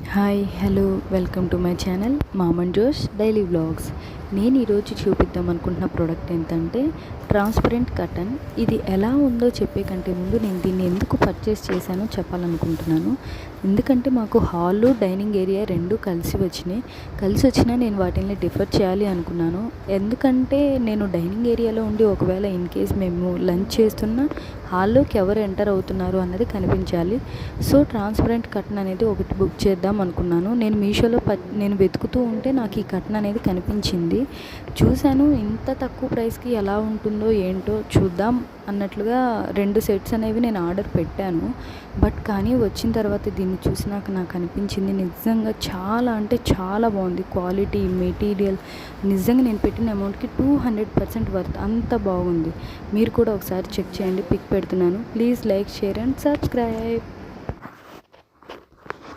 Hi hello welcome to my channel mom and జోష్ daily vlogs. నేను ఈరోజు చూపిద్దాం అనుకుంటున్న ప్రోడక్ట్ ఏంటంటే ట్రాన్స్పరెంట్ కర్టన్. ఇది ఎలా ఉందో చెప్పే కంటే ముందు నేను దీన్ని ఎందుకు పర్చేస్ చేశానో చెప్పాలనుకుంటున్నాను. ఎందుకంటే మాకు హాలు డైనింగ్ ఏరియా రెండు కలిసి వచ్చినా నేను వాటిని డిఫర్ చేయాలి అనుకున్నాను. ఎందుకంటే నేను డైనింగ్ ఏరియాలో ఉండి ఒకవేళ ఇన్ కేస్ మేము లంచ్ చేస్తున్నా హాల్లోకి ఎవరు ఎంటర్ అవుతున్నారు అన్నది కనిపించాలి. సో ట్రాన్స్పరెంట్ కర్టన్ అనేది ఒకటి బుక్ చేద్దాం అనుకున్నాను. నేను మీషోలో నేను వెతుకుతూ ఉంటే నాకు ఈ కర్టన్ అనేది కనిపించింది. చూశాను, ఇంత తక్కువ ప్రైస్కి ఎలా ఉంటుందో ఏంటో చూద్దాం అన్నట్లుగా 2 సెట్స్ అనేవి నేను ఆర్డర్ పెట్టాను. కానీ వచ్చిన తర్వాత దీన్ని చూసినాక నాకు అనిపించింది నిజంగా చాలా అంటే చాలా బాగుంది. క్వాలిటీ, మెటీరియల్ నిజంగా నేను పెట్టిన అమౌంట్కి 200% వర్త్, అంత బాగుంది. మీరు కూడా ఒకసారి చెక్ చేయండి, పిక్ పెడుతున్నాను. Please like, share and subscribe.